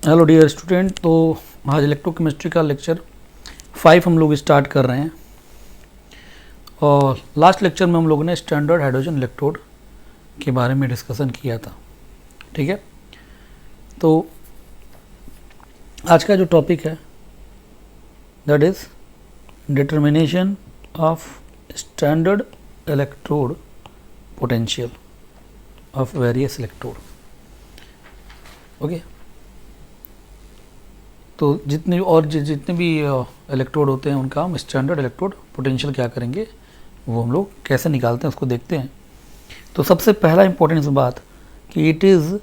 Hello dear student, तो आज electrochemistry का लेक्चर 5 हम लोग स्टार्ट कर रहे हैं। और लास्ट लेक्चर में हम लोगों ने स्टैंडर्ड हाइड्रोजन इलेक्ट्रोड के बारे में डिस्कशन किया था। ठीक है, तो आज का जो टॉपिक है that is determination of standard electrode potential of various electrode. Okay, तो जितने भी इलेक्ट्रोड होते हैं उनका हम स्टैंडर्ड इलेक्ट्रोड पोटेंशियल क्या करेंगे, वो हम लोग कैसे निकालते हैं उसको देखते हैं। तो सबसे पहला इंपॉर्टेंट बात कि it is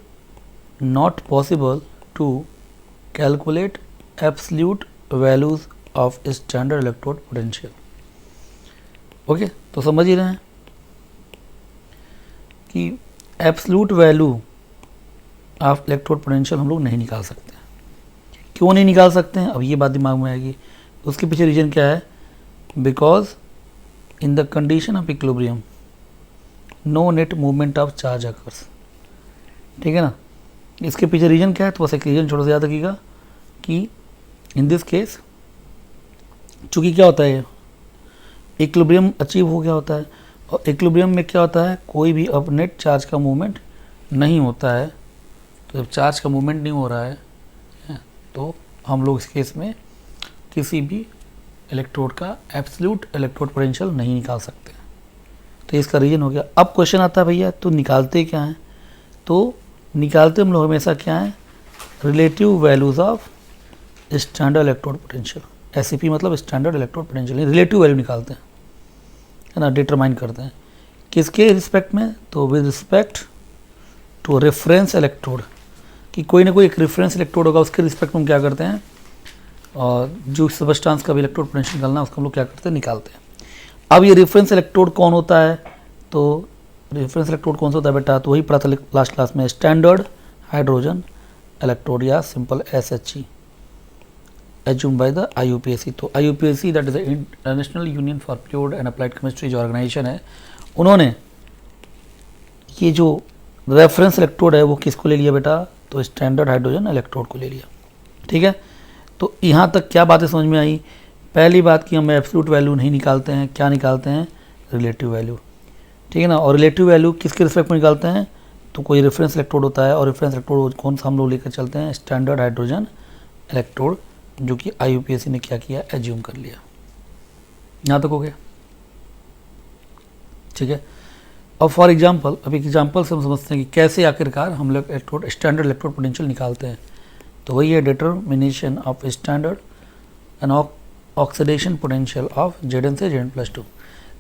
not possible to calculate absolute values of standard electrode potential. Okay, तो समझ ही रहे हैं कि absolute value of electrode potential हम लोग नहीं निकाल सकते। क्यों नहीं निकाल सकते हैं, अब ये बात दिमाग में आएगी। उसके पीछे रीज़न क्या है? Because in the condition of equilibrium no net movement of charge occurs. ठीक है ना, इसके पीछे रीज़न क्या है? तो बस एक रीज़न छोटा सा याद रखिएगा कि इन दिस केस चूँकि क्या होता है, इक्विलिब्रियम अचीव हो गया होता है, और इक्विलिब्रियम में क्या होता है, कोई भी अब नेट चार्ज का मूवमेंट नहीं होता है। तो जब चार्ज का मूवमेंट नहीं हो रहा है तो हम लोग इस केस में किसी भी इलेक्ट्रोड का एब्सोल्यूट इलेक्ट्रोड पोटेंशियल नहीं निकाल सकते। तो इसका रीज़न हो गया। अब क्वेश्चन आता है भैया तो निकालते क्या हैं? तो निकालते हम लोग हमेशा क्या है, relative values of standard electrode potential. SEP मतलब standard electrode potential, relative value निकालते हैं, है ना, डिटरमाइन करते हैं। किसके रिस्पेक्ट में? तो with respect to reference electrode, कि कोई ना कोई एक रेफरेंस इलेक्ट्रोड होगा, उसके रिस्पेक्ट में हम क्या करते हैं, और जो सबस्टांस का भी इलेक्ट्रोड पोटेंशियल निकालना है उसको हम लोग क्या करते हैं, निकालते हैं। अब ये रेफरेंस इलेक्ट्रोड कौन होता है? तो रेफरेंस इलेक्ट्रोड कौन सा होता है बेटा? तो वही पढ़ा था लास्ट क्लास में, स्टैंडर्ड हाइड्रोजन इलेक्ट्रोड या simple SHE assumed by the IUPAC। तो IUPAC that is the international union for pure and applied chemistry जो ऑर्गेनाइजेशन है, उन्होंने ये जो रेफरेंस इलेक्ट्रोड है वो किसको ले लिया बेटा? तो स्टैंडर्ड हाइड्रोजन इलेक्ट्रोड को ले लिया। ठीक है, तो यहाँ तक क्या बातें समझ में आई? पहली बात कि हम एब्सोल्यूट वैल्यू नहीं निकालते हैं, क्या निकालते हैं, रिलेटिव वैल्यू। ठीक है ना, और रिलेटिव वैल्यू किसके रिस्पेक्ट में निकालते हैं? तो कोई रेफरेंस इलेक्ट्रोड होता है, और रेफरेंस इलेक्ट्रोड कौन सा हम लोग लेकर चलते हैं? स्टैंडर्ड हाइड्रोजन इलेक्ट्रोड, जो कि IUPAC ने क्या किया, एज्यूम कर लिया। यहाँ तक हो गया? ठीक है, अब फॉर एग्जांपल, अब एक एग्जांपल से हम समझते हैं कि कैसे आखिरकार हम लोग इलेक्ट्रोड स्टैंडर्ड इलेक्ट्रोड पोटेंशियल निकालते हैं। तो वही है determination of standard and oxidation potential of Zn से Zn+2।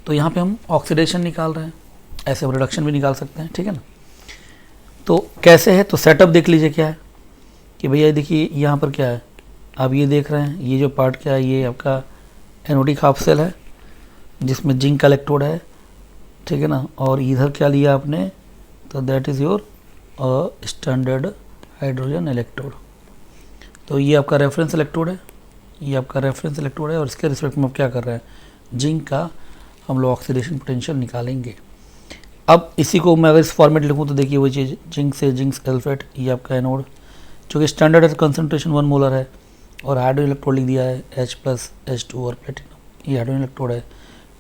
तो यहाँ पे हम ऑक्सीडेशन निकाल रहे हैं, ऐसे हम रिडक्शन भी निकाल सकते हैं। ठीक है ना, तो कैसे है? तो सेटअप देख लीजिए क्या है कि भैया देखिए यहाँ पर क्या है, आप ये देख रहे हैं, ये जो पार्ट क्या है, ये आपका एनोडिक हाफ सेल है जिसमें जिंक का इलेक्ट्रोड है। ठीक है ना, और इधर क्या लिया आपने? तो that is your standard hydrogen electrode. तो ये आपका रेफरेंस इलेक्ट्रोड है, ये आपका रेफरेंस इलेक्ट्रोड है, और इसके रिस्पेक्ट में आप क्या कर रहे हैं, जिंक का हम लोग ऑक्सीडेशन पोटेंशियल निकालेंगे। अब इसी को मैं अगर इस फॉर्मेट लिखूँ तो देखिए वही चीज़, जिंक से जिंक सल्फेट, ये आपका एनोड, चूँकि स्टैंडर्ड कंसनट्रेशन 1 मोलर है, और हाइड्रोजन इलेक्ट्रोड लिख दिया है H+H2 और प्लेटिनम, ये हाइड्रोजन इलेक्ट्रोड है,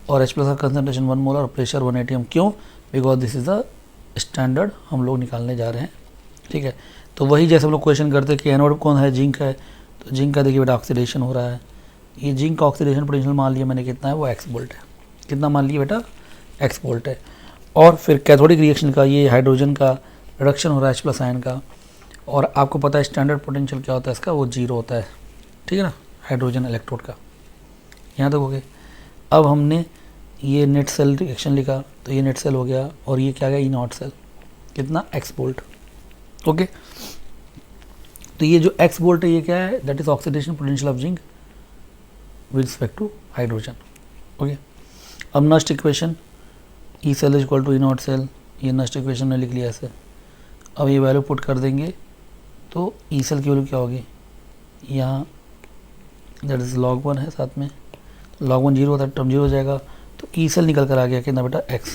और H+ का कंसनट्रेशन 1 मोलर और प्रेशर 1 atm। क्यों? Because this is the standard हम लोग निकालने जा रहे हैं। ठीक है, तो वही जैसे हम लोग क्वेश्चन करते हैं कि एनोड कौन है, जिंक है, तो जिंक का देखिए बेटा ऑक्सीडेशन हो रहा है। ये जिंक का ऑक्सीडेशन पोटेंशियल मान लिया मैंने कितना है, वो x वोल्ट है। कितना मान लिया बेटा? x वोल्ट है। और फिर कैथोडिक रिएक्शन का ये हाइड्रोजन का रिडक्शन हो रहा है H+ आयन का, और आपको पता है स्टैंडर्ड पोटेंशियल क्या होता है इसका, वो 0 होता है। ठीक है ना, हाइड्रोजन इलेक्ट्रोड का। यहाँ तक हो गए। अब हमने ये नेट सेल रिएक्शन लिखा, तो ये नेट सेल हो गया, और ये क्या गया, ई नॉट सेल, कितना, x वोल्ट। ओके, तो ये जो x वोल्ट है ये क्या है, that is oxidation potential of zinc with respect to hydrogen. Okay, अब next equation, E cell is equal to E naught cell, ये नेक्स्ट इक्वेशन में लिख लिया ऐसे। अब ये वैल्यू पुट कर देंगे तो ई सेल की वैल्यू क्या होगी, यहाँ दैट इज log 1 है, साथ में log 1 0 होता है, टर्म 0 हो जाएगा, तो ई सेल निकल कर आ गया कितना बेटा, x।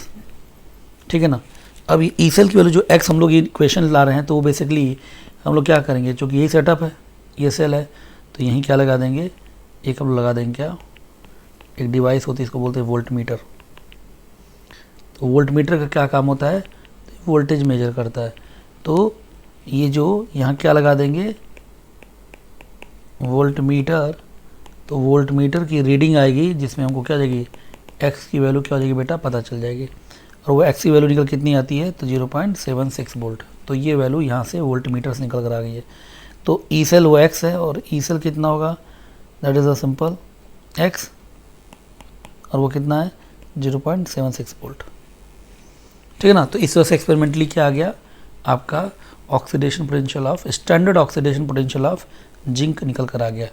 ठीक है ना, अब ई सेल की वैल्यू जो x हम लोग ये इक्वेशन ला रहे हैं, तो वो बेसिकली हम लोग क्या करेंगे, चूँकि यही सेटअप है, ये सेल है, तो यहीं क्या लगा देंगे, एक हम लोग लगा देंगे क्या, एक डिवाइस होती है, इसको बोलते हैं वोल्ट मीटर। तो वोल्ट मीटर का क्या काम होता है, वोल्टेज मेजर करता है। तो ये जो यहाँ क्या लगा देंगे, वोल्ट मीटर, तो वोल्ट मीटर की रीडिंग आएगी जिसमें हमको क्या जाएगी, एक्स की वैल्यू क्या हो जाएगी बेटा, पता चल जाएगी। और वो एक्स की वैल्यू निकल कितनी आती है, तो 0.76 वोल्ट। तो ये वैल्यू यहाँ से वोल्ट मीटर से निकल कर आ गई है। तो ई सेल वो एक्स है और ई सेल कितना होगा, that is a simple x, और वो कितना है 0.76 वोल्ट। ठीक है ना। तो इस वजह से एक्सपेरिमेंटली क्या आ गया आपका, oxidation potential of, standard oxidation potential of zinc निकल कर आ गया।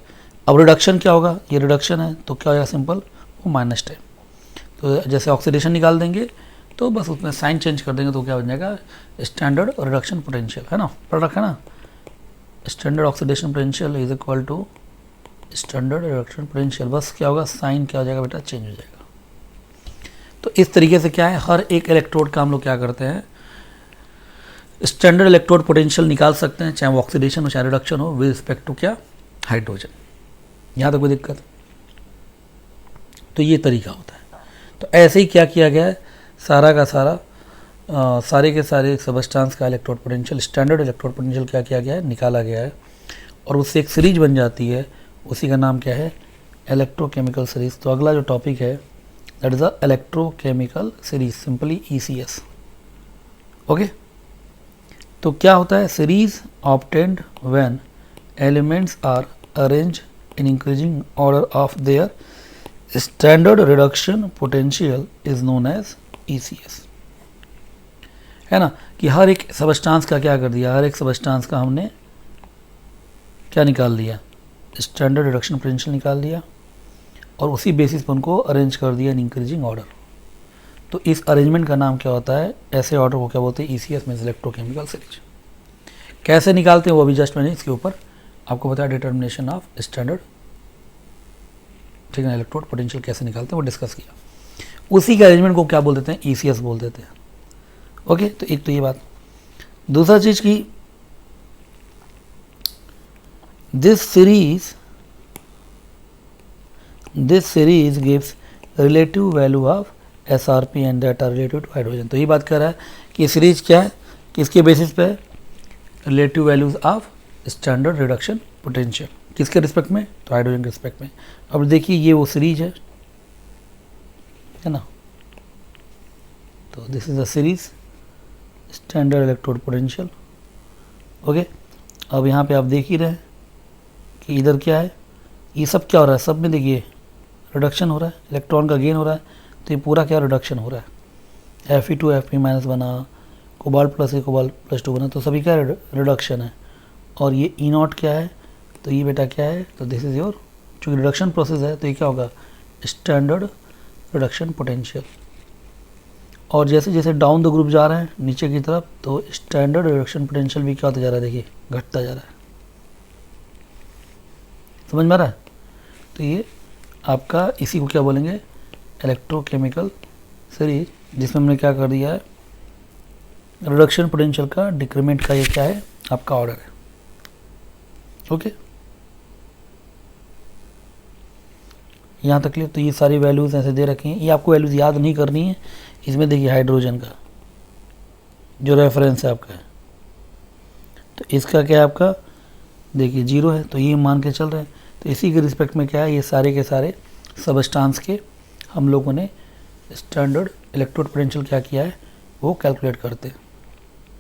अब रिडक्शन क्या होगा, ये रिडक्शन है तो क्या हो जाएगा सिंपल, वो -10। तो जैसे ऑक्सीडेशन निकाल देंगे तो बस उसमें साइन चेंज कर देंगे तो क्या बन जाएगा, स्टैंडर्ड रिडक्शन पोटेंशियल, है ना, पढ़ रखा है ना। Standard oxidation potential is equal to standard reduction potential, बस क्या होगा, साइन क्या हो जाएगा बेटा, चेंज हो जाएगा। तो इस तरीके से क्या है, हर एक इलेक्ट्रोड का हम लोग क्या करते हैं, स्टैंडर्ड इलेक्ट्रोड पोटेंशियल निकाल सकते हैं, चाहे वो ऑक्सीडेशन हो चाहे रिडक्शन हो, विद रिस्पेक्ट टू क्या, हाइड्रोजन। यहाँ तक कोई दिक्कत, तो ये तरीका होता है। तो ऐसे ही क्या किया गया है, सारा का सारा सारे के सारे सबस्टांस का electrode potential, standard electrode potential क्या किया गया है, निकाला गया है, और उससे एक सीरीज बन जाती है, उसी का नाम क्या है, इलेक्ट्रोकेमिकल सीरीज। तो अगला जो टॉपिक है that is the electrochemical series, simply ECS। Okay, तो क्या होता है, series obtained when elements are arrange in increasing order of their standard reduction potential is known as ECS, है ना। कि हर एक सबस्टांस का क्या कर दिया, हर एक सबस्टांस का हमने क्या निकाल दिया, स्टैंडर्ड रिडक्शन पोटेंशियल निकाल दिया, और उसी बेसिस पर उनको अरेंज कर दिया इन इंक्रीजिंग ऑर्डर। तो इस अरेंजमेंट का नाम क्या होता है, ऐसे ऑर्डर को क्या बोलते हैं, ECS मींस इलेक्ट्रोकेमिकल सीरीज। कैसे निकालते हैं वो भी जस्ट मैंने इसके ऊपर आपको बताया, डिटर्मिनेशन ऑफ स्टैंडर्ड, ठीक है, इलेक्ट्रोड पोटेंशियल कैसे निकालते हैं वो डिस्कस किया। उसी के अरेंजमेंट को क्या बोल देते हैं, ECS बोल देते हैं। ओके, तो एक तो ये बात। दूसरा चीज की this series gives relative value of SRP and that are related to hydrogen. तो ये बात कर रहा है कि सीरीज क्या है, किसके बेसिस पे, relative values of standard reduction potential, किसके रिस्पेक्ट में, तो हाइड्रोजन के रिस्पेक्ट में। अब देखिए ये वो सीरीज है ना, तो this is the series standard electrode potential. Okay, अब यहाँ पे आप देख ही रहे हैं कि इधर क्या है, ये सब क्या हो रहा है, सब में देखिए रिडक्शन हो रहा है, इलेक्ट्रॉन का गेन हो रहा है, तो ये पूरा क्या रिडक्शन हो रहा है, Fe2 Fe- बना, कोबाल्ट प्लस ए कोबाल्ट +2 बना, तो सभी क्या रिडक्शन है। और ये E0 क्या है, तो ये बेटा क्या है, तो दिस इज योर, चूँकि रिडक्शन प्रोसेस है तो ये क्या होगा, स्टैंडर्ड रिडक्शन पोटेंशियल। और जैसे जैसे डाउन द ग्रुप जा रहे हैं नीचे की तरफ, तो स्टैंडर्ड रिडक्शन पोटेंशियल भी क्या होता जा रहा है, देखिए घटता जा रहा है। समझ में आ रहा है। तो ये आपका इसी को क्या बोलेंगे, इलेक्ट्रोकेमिकल सीरीज, जिसमें हमने क्या कर दिया है, रिडक्शन पोटेंशियल का डिक्रीमेंट का ये क्या है आपका ऑर्डर है। ओके, यहाँ तक क्लियर। तो ये सारी वैल्यूज ऐसे दे रखी हैं, ये आपको वैल्यूज याद नहीं करनी है। इसमें देखिए हाइड्रोजन का जो रेफरेंस है आपका, तो इसका क्या है आपका, देखिए 0 है, तो ये मान के चल रहे हैं। तो इसी के रिस्पेक्ट में क्या है, ये सारे के सारे सबस्टांस के हम लोगों ने स्टैंडर्ड इलेक्ट्रोड पोटेंशियल क्या किया है, वो कैलकुलेट करते हैं।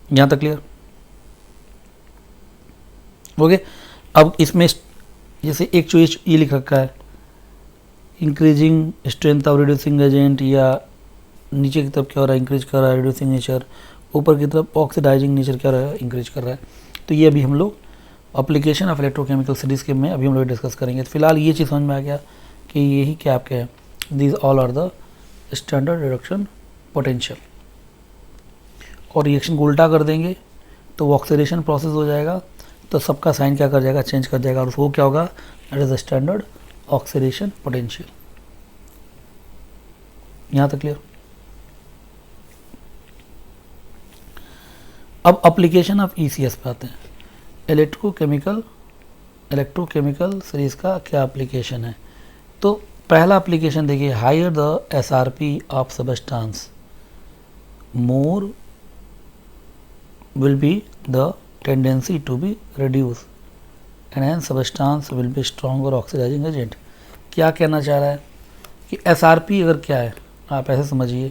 यहाँ तक क्लियर। ओके, अब इसमें जैसे एक जो ये लिख रखा है, increasing strength of reducing agent, या नीचे की तरफ क्या हो रहा है, इंक्रीज कर रहा है रिड्यूसिंग नेचर, ऊपर की तरफ ऑक्सीडाइजिंग नेचर क्या हो रहा है, इंक्रीज कर रहा है। तो ये अभी हम लोग एप्लीकेशन ऑफ इलेक्ट्रोकेमिकल सीरीज के में अभी हम लोग डिस्कस करेंगे। तो फिलहाल ये चीज़ समझ में आ गया कि यही क्या आपके हैं, these all are the standard reduction potential. और रिएक्शन को उल्टा कर देंगे तो वो ऑक्सीडेशन प्रोसेस हो जाएगा, तो सबका साइन क्या कर जाएगा, चेंज कर जाएगा, और वो क्या होगा, that is the standard oxidation potential. यहाँ तक क्लियर। अब एप्लीकेशन ऑफ ECS पे आते हैं। इलेक्ट्रोकेमिकल सीरीज का क्या एप्लीकेशन है। तो पहला एप्लीकेशन देखिए, higher the SRP of substance more will be the tendency to be reduce and hence substance will be stronger oxidising agent. क्या कहना चाह रहा है कि एसआरपी अगर क्या है, आप ऐसे समझिए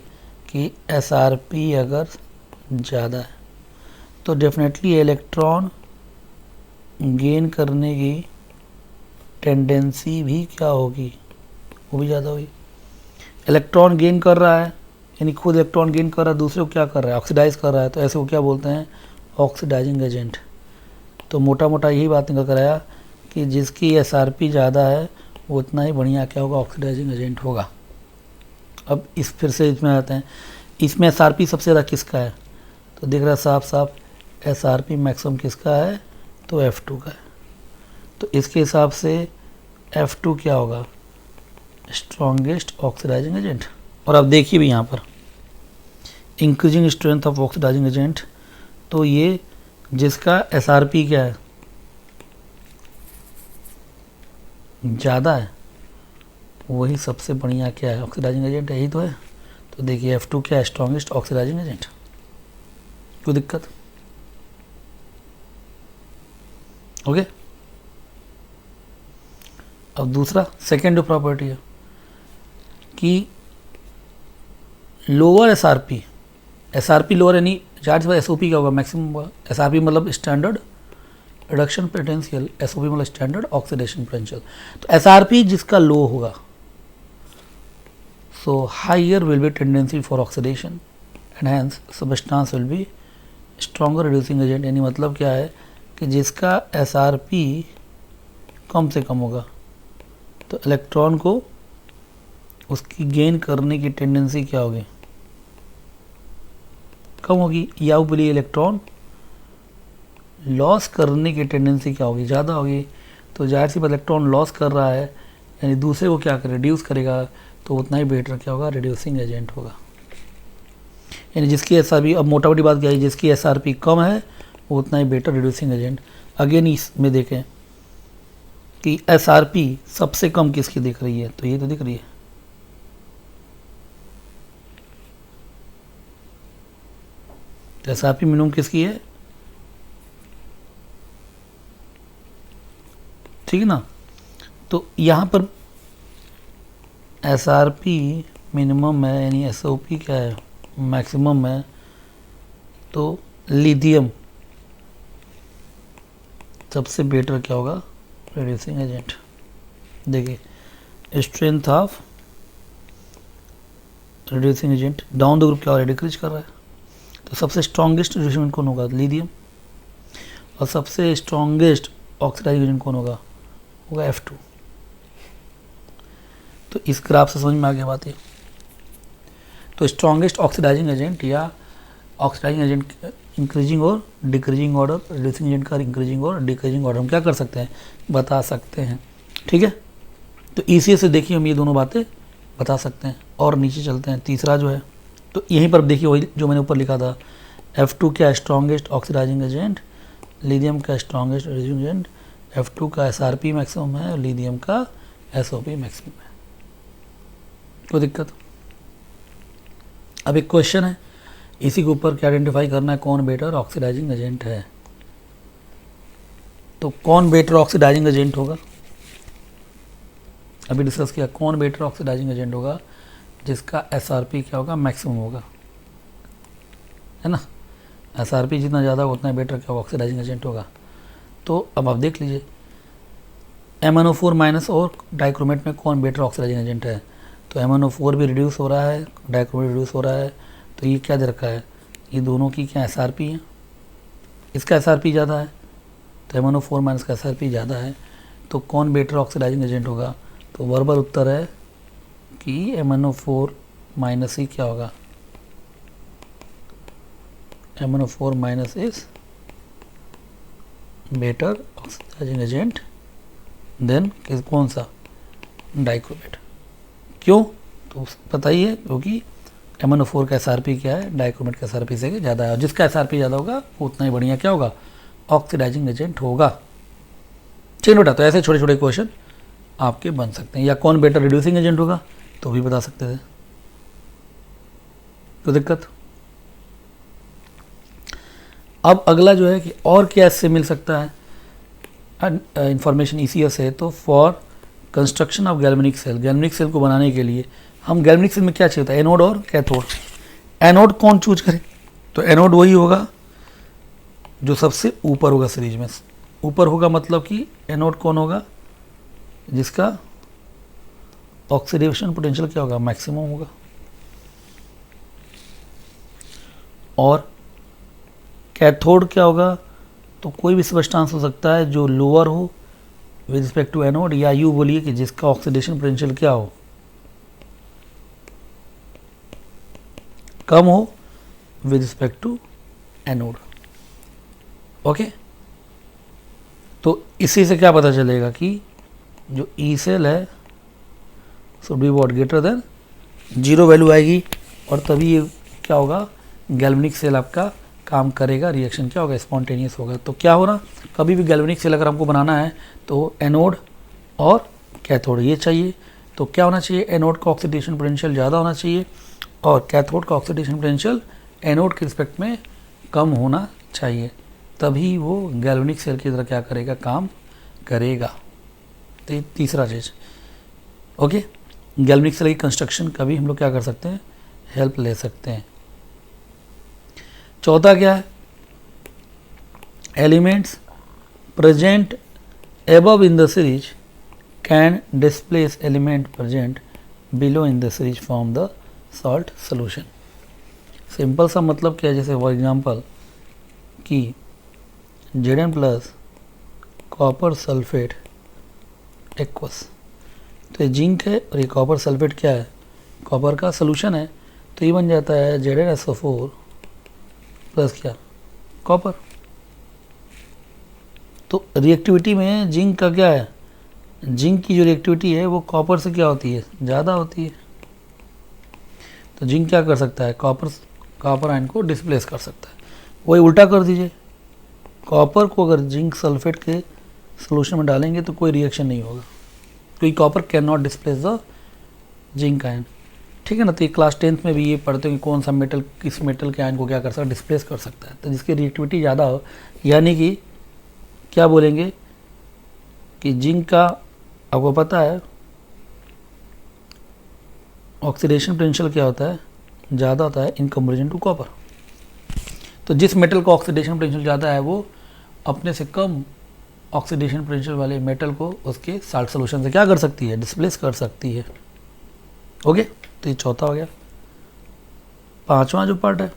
कि एसआरपी अगर ज़्यादा है तो डेफिनेटली इलेक्ट्रॉन गेन करने की टेंडेंसी भी क्या होगी, वो भी ज़्यादा होगी। इलेक्ट्रॉन गेन कर रहा है यानी खुद इलेक्ट्रॉन गेन कर रहा है, दूसरे को क्या कर रहा है, ऑक्सीडाइज कर रहा है, तो ऐसे को क्या बोलते हैं, ऑक्सीडाइजिंग एजेंट। तो मोटा मोटा यही बात निकल कर आया कि जिसकी एसआरपी ज़्यादा है वो उतना ही बढ़िया क्या होगा, ऑक्सीडाइजिंग एजेंट होगा। अब इस फिर से इसमें आते हैं, इसमें एसआरपी सबसे ज़्यादा किसका है, तो दिख रहा है साफ साफ एसआरपी मैक्सिमम किसका है, तो F2 का है। तो इसके हिसाब से F2 क्या होगा, स्ट्रॉन्गेस्ट ऑक्सीडाइजिंग एजेंट। और अब देखिए भी यहाँ पर increasing strength of oxidising agent, तो ये जिसका एसआरपी क्या है, ज़्यादा है, वही सबसे बढ़िया क्या है, ऑक्सीडाइजिंग एजेंट, यही तो है। तो देखिए F2 क्या है, स्ट्रॉन्गेस्ट ऑक्सीडाइजिंग एजेंट। कोई दिक्कत, ओके। अब दूसरा सेकेंड जो प्रॉपर्टी है कि लोअर एसआरपी लोअर यानी चार्ज पर एसओपी क्या होगा, मैक्सिमम होगा। एसआरपी मतलब स्टैंडर्ड रिडक्शन पोटेंशियल, एसओपी मतलब स्टैंडर्ड ऑक्सीडेशन पोटेंशियल। तो एसआरपी जिसका लो होगा, so higher will be tendency for oxidation and hence substance will be stronger reducing agent. यानी मतलब क्या है कि जिसका एसआरपी कम से कम होगा तो इलेक्ट्रॉन को उसकी गेन करने की टेंडेंसी क्या होगी, कम होगी, या बोलिए इलेक्ट्रॉन लॉस करने की टेंडेंसी क्या होगी, ज़्यादा होगी। तो जाहिर सी बात इलेक्ट्रॉन लॉस कर रहा है यानी दूसरे को क्या कर रिड्यूस करेगा, तो उतना ही बेटर क्या होगा, रिड्यूसिंग एजेंट होगा। यानी जिसकी एसआरपी, अब मोटा मोटी बात क्या है, जिसकी एसआरपी कम है वो उतना ही बेटर रिड्यूसिंग एजेंट। अगेन इसमें देखें कि एसआरपी सबसे कम किसकी दिख रही है, तो ये तो दिख रही है, तो एसआरपी मिनिमम किसकी है, ठीक है ना। तो यहाँ पर एसआरपी मिनिमम है यानी एसओपी क्या है, मैक्सिमम है। तो लिथियम सबसे बेटर क्या होगा, रिड्यूसिंग एजेंट। देखिए strength of reducing agent down the group क्या हो रहा है, डिक्रीज कर रहा है। तो सबसे स्ट्रॉन्गेस्ट रिड्यूसिंग एजेंट कौन होगा, लिथियम। और सबसे स्ट्रॉन्गेस्ट ऑक्सीडाइजिंग एजेंट कौन होगा, F2। तो इस ग्राफ से समझ में आ गया बात है। तो स्ट्रॉन्गेस्ट ऑक्सीडाइजिंग एजेंट या ऑक्सीडाइजिंग एजेंट इंक्रीजिंग और डिक्रीजिंग ऑर्डर, रिड्यूसिंग एजेंट का इंक्रीजिंग और डिक्रीजिंग ऑर्डर हम क्या कर सकते हैं, बता सकते हैं, ठीक है। तो ECS से देखिए हम ये दोनों बातें बता सकते हैं। और नीचे चलते हैं, तीसरा जो है, तो यहीं पर देखिए वही जो मैंने ऊपर लिखा था, F2 क्या स्ट्रॉन्गेस्ट ऑक्सीडाइजिंग एजेंट, लिथियम का स्ट्रॉन्गेस्ट रिड्यूसिंग एजेंट, F2 का SRP मैक्सिमम है, लिथियम का SOP मैक्सिमम है। कोई दिक्कत। अब एक क्वेश्चन है, इसी के ऊपर क्या आइडेंटिफाई करना है, कौन बेटर ऑक्सीडाइजिंग एजेंट है। तो कौन बेटर ऑक्सीडाइजिंग एजेंट होगा, अभी डिस्कस किया, कौन बेटर ऑक्सीडाइजिंग एजेंट होगा, जिसका SRP क्या होगा, मैक्सिमम होगा, है ना। SRP जितना ज़्यादा होगा उतना बेटर क्या होगा, ऑक्सीडाइजिंग एजेंट होगा। तो अब आप देख लीजिए MnO4 माइनस और डाइक्रोमेट में कौन बेटर ऑक्सीडाइजिंग एजेंट है। तो MnO4 भी रिड्यूस हो रहा है, डाइक्रोमेट रिड्यूस हो रहा है, तो ये क्या दे रखा है, ये दोनों की क्या SRP है, इसका SRP ज़्यादा है, तो MnO4 माइनस का SRP ज़्यादा है। तो कौन बेटर ऑक्सीडाइजिंग एजेंट होगा, तो वर्बल उत्तर है कि MnO4 माइनस ही क्या होगा, MnO4 minus is better oxidising agent than कौन सा, डाइक्रोमेट। क्यों, तो पता ही है, क्योंकि MnO4 का SRP क्या है, डाइक्रोमेट का SRP से ज़्यादा है, और जिसका SRP ज़्यादा होगा वो उतना ही बढ़िया क्या होगा, ऑक्सीडाइजिंग एजेंट होगा। चलिए बेटा, तो ऐसे छोटे छोटे क्वेश्चन आपके बन सकते हैं। या कौन बेटर रिड्यूसिंग एजेंट होगा तो भी बता सकते थे, तो दिक्कत। अब अगला जो है कि और क्या इससे मिल सकता है इंफॉर्मेशन ईसीएस से, तो for construction of galvanic cell को बनाने के लिए हम गैल्वेनिक सेल में क्या चाहिए होता है, एनोड और कैथोड। एनोड कौन चूज करे, तो एनोड वही होगा जो सबसे ऊपर होगा सीरीज में। ऊपर होगा मतलब कि एनोड कौन होगा, जिसका ऑक्सीडेशन पोटेंशियल क्या होगा, मैक्सिमम होगा। और कैथोड क्या होगा, तो कोई भी सब्सटेंस हो सकता है जो लोअर हो विद रिस्पेक्ट टू एनोड, या यू बोलिए कि जिसका ऑक्सीडेशन पोटेंशियल क्या हो, कम हो with respect to anode. Okay, तो इसी से क्या पता चलेगा कि जो ई सेल है should be what, greater than 0 value आएगी, और तभी ये क्या होगा, गैल्वेनिक सेल आपका काम करेगा, रिएक्शन क्या होगा, स्पॉन्टेनियस होगा। तो क्या हो रहा, कभी भी गैल्वेनिक सेल अगर हमको बनाना है तो एनोड और कैथोड ये चाहिए। तो क्या होना चाहिए, एनोड का ऑक्सीडेशन पोटेंशियल ज़्यादा होना चाहिए और कैथोड का ऑक्सीडेशन पोटेंशियल एनोड के रिस्पेक्ट में कम होना चाहिए, तभी वो गैल्वेनिक सेल की तरह क्या करेगा, काम करेगा। तो ये तीसरा चीज़। ओके, गैल्वेनिक सेल की कंस्ट्रक्शन का भी हम लोग क्या कर सकते हैं, हेल्प ले सकते हैं। चौथा क्या है, elements present above in the series can displace element present below in the series from the salt solution। Simple सा मतलब क्या है, जैसे फॉर एग्जांपल कि Zn plus copper sulphate aqueous, तो ये जिंक है और ये कॉपर सल्फेट क्या है, कॉपर का सोल्यूशन है, तो ये बन जाता है ZnSO4 प्लस क्या, कॉपर। तो रिएक्टिविटी में जिंक का क्या है, जिंक की जो रिएक्टिविटी है वो कॉपर से क्या होती है, ज़्यादा होती है। तो जिंक क्या कर सकता है, कॉपर आयन को डिस्प्लेस कर सकता है। वही उल्टा कर दीजिए, कॉपर को अगर जिंक सल्फेट के सोल्यूशन में डालेंगे तो कोई रिएक्शन नहीं होगा, क्योंकि copper can not displace the zinc ion. ठीक है ना। तो ये क्लास 10th में भी ये पढ़ते हैं कि कौन सा मेटल किस मेटल के आयन को क्या कर सकता है, डिस्प्लेस कर सकता है। तो जिसकी रिएक्टिविटी ज़्यादा हो, यानी कि क्या बोलेंगे कि जिंक का आपको पता है ऑक्सीडेशन पोटेंशियल क्या होता है, ज़्यादा होता है इन कंपेरिजन टू कॉपर। तो जिस मेटल का ऑक्सीडेशन पोटेंशियल ज़्यादा है वो अपने से कम ऑक्सीडेशन पोटेंशियल वाले मेटल को उसके साल्ट सोल्यूशन से क्या कर सकती है, डिस्प्लेस कर सकती है। ओके, तो ये चौथा हो गया। पांचवा जो पार्ट है,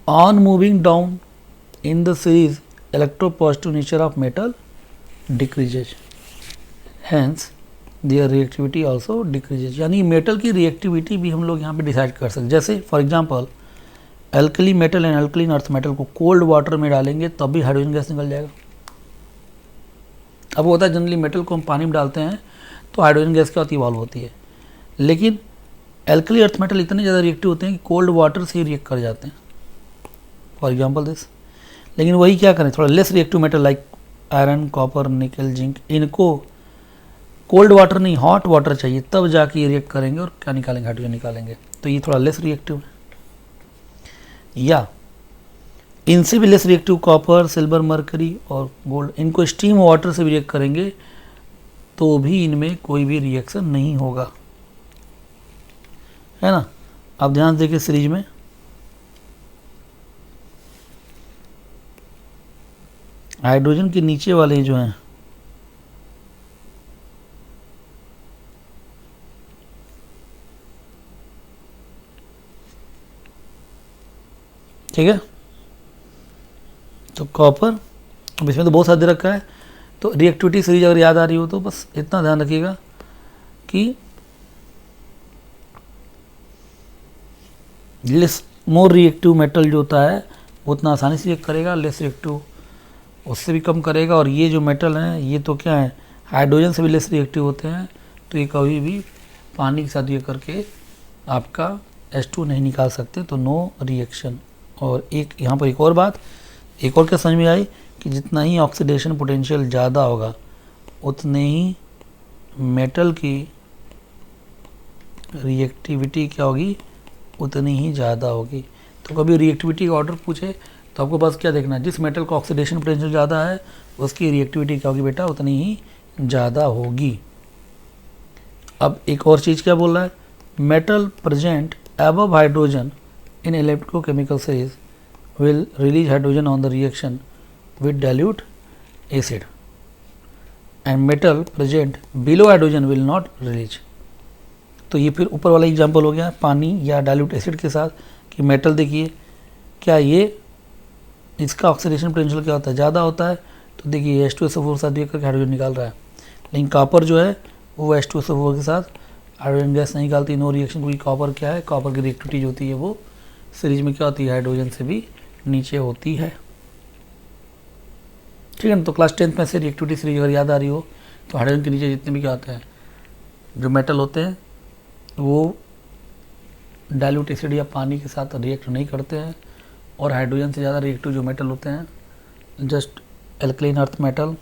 on moving down in the series electropositive nature of metal decreases, hence their reactivity also decreases। यानी मेटल की रिएक्टिविटी भी हम लोग यहाँ पे डिसाइड कर सकते हैं। जैसे for example alkali metal and alkaline earth metal को कोल्ड वाटर में डालेंगे तब भी हाइड्रोजन गैस निकल जाएगा। अब होता है जनरली मेटल को हम पानी में डालते हैं तो हाइड्रोजन गैस क्या होती है, इवॉल्व होती है, लेकिन एल्कली अर्थ मेटल इतने ज़्यादा रिएक्टिव होते हैं कि कोल्ड वाटर से ही रिएक्ट कर जाते हैं, फॉर एग्जाम्पल दिस। लेकिन वही क्या करें, थोड़ा less reactive metal like iron, copper, निकल, जिंक, इनको कोल्ड वाटर नहीं हॉट वाटर चाहिए, तब जाके ये रिएक्ट करेंगे और क्या निकालेंगे, हाइड्रोजन निकालेंगे। तो ये थोड़ा लेस रिएक्टिव है। या इनसे भी less reactive copper, silver, mercury और गोल्ड, इनको स्टीम वाटर से भी रिएक्ट करेंगे तो भी इनमें कोई भी रिएक्शन नहीं होगा, है ना। आप ध्यान देखिए सीरीज में हाइड्रोजन के नीचे वाले जो हैं ठीक है, तो कॉपर, अब इसमें तो बहुत सारा दे रखा है, तो रिएक्टिविटी सीरीज अगर याद आ रही हो तो बस इतना ध्यान रखिएगा कि लेस मोर रिएक्टिव मेटल जो होता है वो उतना आसानी से रिएक्ट करेगा, लेस रिएक्टिव उससे भी कम करेगा। और ये जो मेटल हैं ये तो क्या है, हाइड्रोजन से भी लेस रिएक्टिव होते हैं, तो ये कभी भी पानी के साथ ये करके आपका H2 नहीं निकाल सकते, तो नो रिएक्शन। और एक यहाँ पर एक और बात, एक और क्या समझ में आई कि जितना ही ऑक्सीडेशन पोटेंशियल ज़्यादा होगा उतने ही मेटल की रिएक्टिविटी क्या होगी, उतनी ही ज़्यादा होगी। तो कभी रिएक्टिविटी का ऑर्डर पूछे तो आपको बस क्या देखना है, जिस मेटल का ऑक्सीडेशन पोटेंशियल ज़्यादा है उसकी रिएक्टिविटी क्या होगी बेटा, उतनी ही ज़्यादा होगी। अब एक और चीज़ क्या बोल रहा है, metal present above hydrogen in electrochemical series will release hydrogen on the reaction with dilute acid and metal present below hydrogen will not release। तो ये फिर ऊपर वाला एग्जांपल हो गया पानी या डाइल्यूट एसिड के साथ कि मेटल देखिए क्या ये इसका ऑक्सीडेशन पोटेंशियल क्या होता है, ज़्यादा होता है, तो देखिए H2SO4 के साथ रिएक्ट करके हाइड्रोजन निकाल रहा है। लेकिन कॉपर जो है वो H2SO4 के साथ हाइड्रोजन गैस नहीं निकालती, नो रिएक्शन, क्योंकि कॉपर क्या है, कॉपर की रिएक्टिविटी जो होती है वो सीरीज में क्या होती है, हाइड्रोजन से भी नीचे होती है। ठीक है ना। तो क्लास 10th में से रिएक्टिविटी सीरीज अगर याद आ रही हो तो हाइड्रोजन के नीचे जितने भी क्या होते हैं जो मेटल होते हैं वो डाइल्यूट एसिड या पानी के साथ रिएक्ट नहीं करते हैं, और हाइड्रोजन से ज़्यादा रिएक्टिव जो मेटल होते हैं जस्ट एल्कलीन अर्थ मेटल,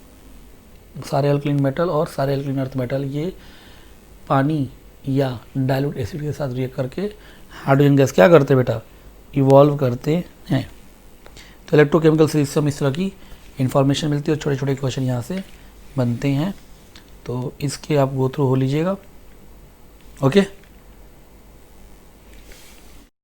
सारे एल्कलीन मेटल और सारे एल्कलीन अर्थ मेटल ये पानी या डाइल्यूट एसिड के साथ रिएक्ट करके हाइड्रोजन गैस क्या करते हैं बेटा, इवॉल्व करते हैं। तो इलेक्ट्रोकेमिकल सीरीज से हम इस तरह की इन्फॉर्मेशन मिलती है और छोटे छोटे क्वेश्चन यहाँ से बनते हैं, तो इसके आप गो थ्रू हो लीजिएगा। ओके।